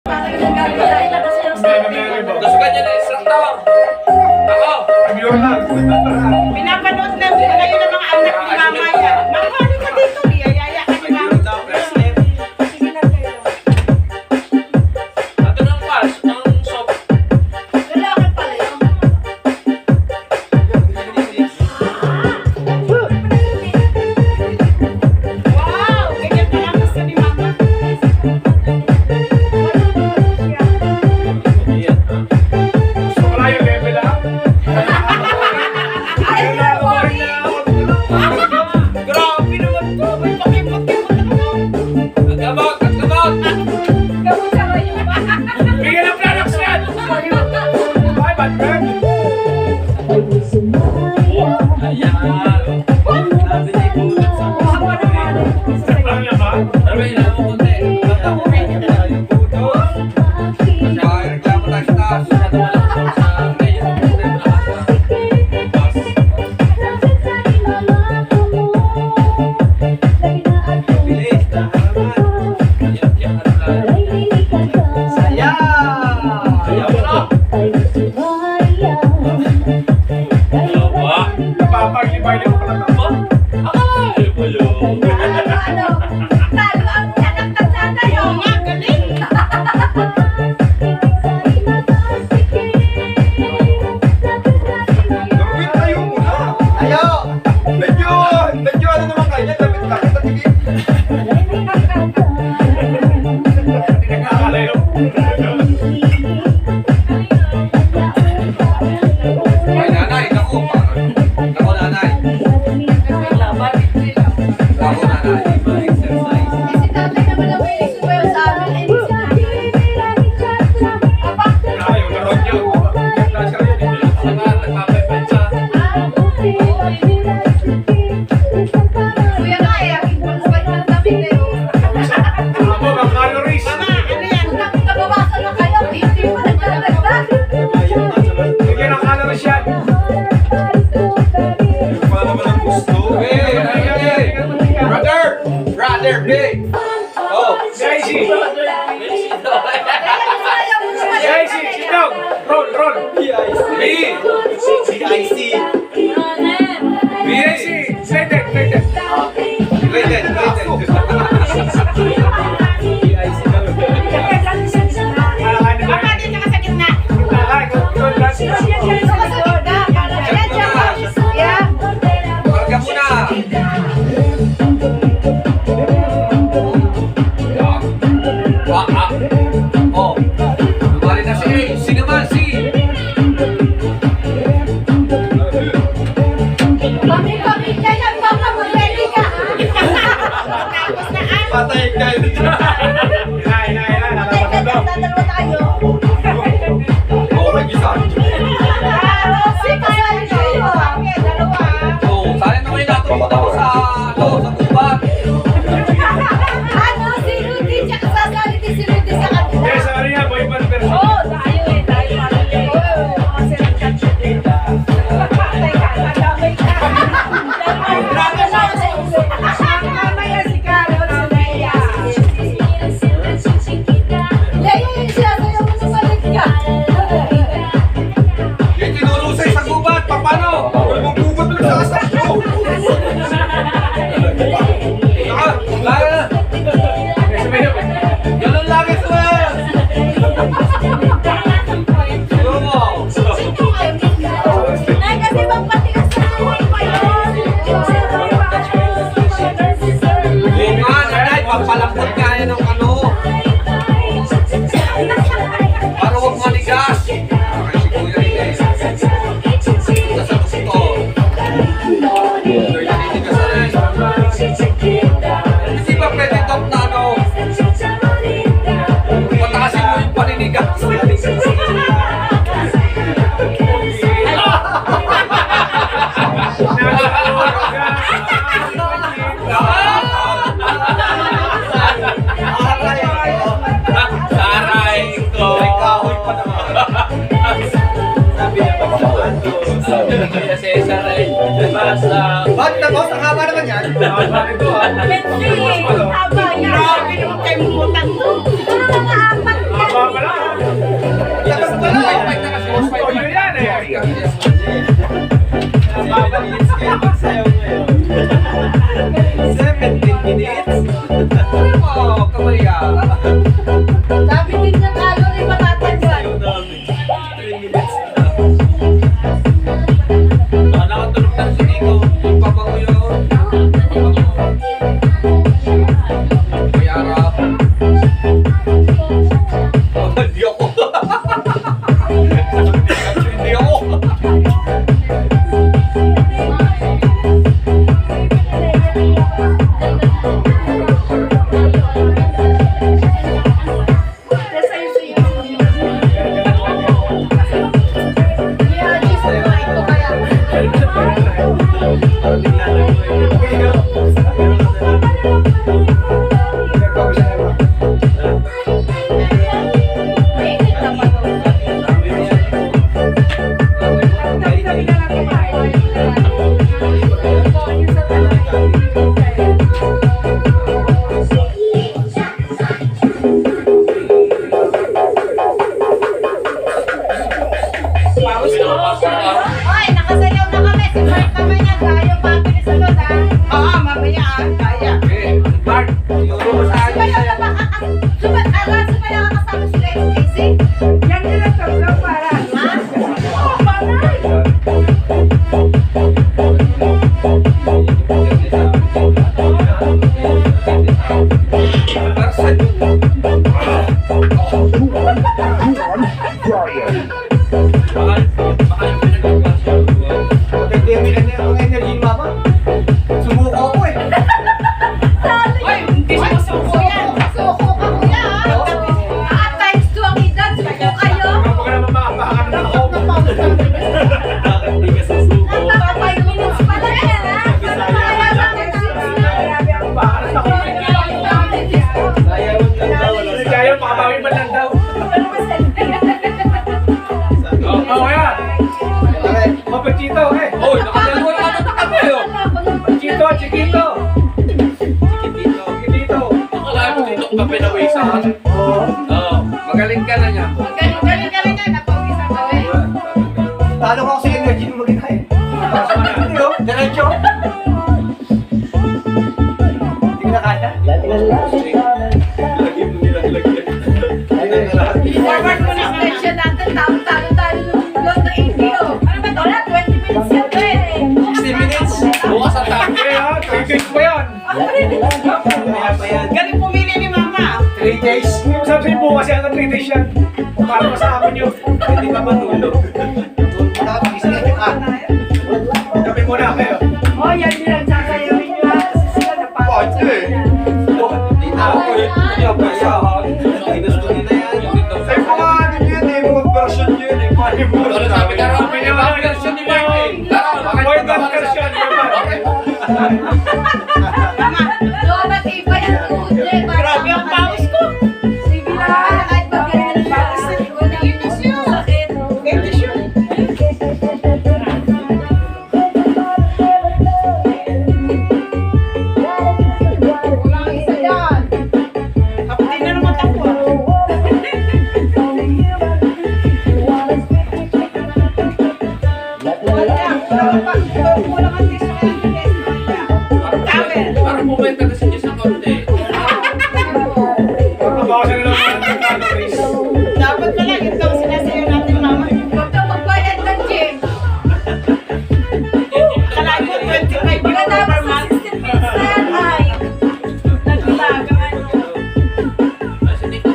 Gusto ka niya na instructor. Ako. Pinapanood na ngayon ng mga anak ni Mama yan. Mama, ano ka dito? Iyayaya ka ni Mama. Sige na kayo. Ito ng pas, ang soap. Lalaki pala yun. Wow! Ganyan pala ang gusto ni Mama. Grabe naman to. May pakimot-kimot ako. Agabot, agabot. Gamot sa kayo ba? Bigyan ng products yan! Bye, bad bird! Ayan. Sabi ni Kulot sa Ano naman? Ano ba yun? Ano konti? Bata ko rin. Yung puto. Kaya reklamo tayo sa taas. Masyado malaki sa ngayon. Problema na ako. Bilis. Yan ano lang. Saya! Ayaw mo na. Papaglibay na ko pala ito. Ay, wala. Talo ang anak ng tatay. Oo nga, galing. Gawin tayo muna! Ayo! Medyo ano naman kanya, lapit-lapit at tigil. Tinakakalayo. Ay, nanay, naku. Naku, nanay. Naku, nanay. Ma-exercise. Si tatay naman ang may sumayo sa amin. Ayaw, naroon niyo. Flash ka rin. Sa nga, nagpapapansa. Kuya na kaya, ibang-sabay na namin pero. Abo, ang calories. Mama, ano yan? Nabawasan na kayo. Hindi pa nagdadagdag. Bigyan ng calories yan. Paano mo lang gusto? Brother, hey. Oh. Daisy! Daisy, sit down! Roll! B. Daisy! Slated! Rated. Mama, dito ka sa gitna. Marga muna. Oh. Lumari na si A. Si naman, si. Pamilya yan, Papa, mag-ready ka. Tapos na ang. Patay kayo. Patay ka na, dadalawa tayo. Oh, nag-isa. Si kasali kayo. Okay, dalawa. Oh, sayang naman yung natutunan ko sa gubat. Ano, si Rudy, tsaka sasali din si Rudy sa kanila. Yes, sorry nga, boy band version. Oo, tayo eh, tayo. Kasi nagkatsi din. Patay ka, madamay ka. Grabe na ako. Mamaya si Carol, si Leia. Leia, yung sinasayaw mo sa balik ka. Yung tinurusay sa gubat, paano? Wala mong gubat mo sa asap mo. Laya na. Ganun lagi sumayaw. Siguro mo. Nay, kasi magpatigas na buhay pa yun. Oo nga, nanay, papalambot nga yan ng ano. Para huwag manigas. Ay, si Kuya rin eh. Nasa gusto. Kuya naninigas na rin. Hindi ba pwede top na ano? Patakasin mo yung paninigas. Aray ko. May kahoy pa naman. Sabi niya pa sabi ni Kuya Cesar eh. Basta. Bakit na boss? Ang haba naman yan. Ito Haba yan. Grabe naman kayo mutan to. Ano mga apat yan? calorie ah. Sabi din ng calorie matatanggal. Nakatulog na si Nico. Pabango yun. May arap. Hindi ako. Hindi ako. Nasa iyo sa'yo. Yeah, just like ko kaya. Mainit naman ako. Sabi na lang kumain. Yun sa talaga. Hoy, nakasayaw na kami. Si Mark naman yan. Tayo mabili sa lot, ha? Oo, mamaya kaya. Eh, Mark, siguro sa akin Sumayaw na ba? Sumayaw ka kasama si Lex Casey? Yan din ang tawag para. Ha? Oo, para. Ang energy ni Mama. Sumuko ako eh. Uy, hindi sumusuko yan. Suko ka, kuya, ha? Times 2 ang edad. Suko kayo. Nasa 5 minutes pa lang yan, ha? Kaya lang, Kaya makabawi man lang daw. Oh, kaya. Okay. Mapachito, eh. Oh, nakadalawa na natakap kayo. Chito, chiquito. Chiquitito. Akala mo dito ka pinaway sa akin. Oo. Magaling ka na niya. Galing ka rin yan. Napawisan ka rin. Talo ko kasi energy ng mag-ina eh. Hindi oh, diretso. Hindi ko na kaya. Forward mo na sa Extension natin, talo-talo ng lot ng APO. Ano ba ito? Wala, 20 minutes yan, eh. 60 minutes. Bukas ang tao. Eh, ha? 3 days pa yan. Galing pumili ni Mama. 3 days. Hindi mo sabi bukas yan ang 3 days yan. Para masama nyo. Hindi ka matulog. Nakapag-isip ka. Gabi muna kayo. Oh, yan din ang sasayawin nyo. Kasi sila napapagod sa Pwede. kanya. Hindi na ako eh. Hindi ako kaya. Ay, gusto nila yan. Yung dito. Ay, mga ano yun eh, mga version yun eh. Paano mo? Ano sabi ka raw? May ibang version ni Mark eh. Tara, bakit Boy, ba that version, bakit? Lobat, iba yan, Ude. Grabe ang pawis ko. Sige lang, kahit ba ganyan siya. Pawis na rin ko na yun is yun. Sakit. Pwede siya. Kulang isa yan. Kapatid na naman ako. Kulang ang tiso kaya ng guest. Towel. Parang bumenta kasi niya sa konti. Bawasan na lang ang calories. Dapat pala, ito ang sinasayo natin, Mama. Huwag kang magbayad ng gym. Kala ko 25 Pagka euro per tapos ng month. 16 minutes na yan, ay. Naglagang ano. Kasi Nico.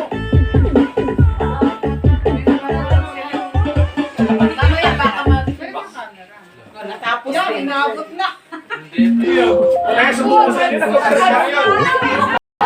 Mamaya baka mag... Natapos Yan, din. inaabot na. Hindi. Kaya sumuko sa inyo.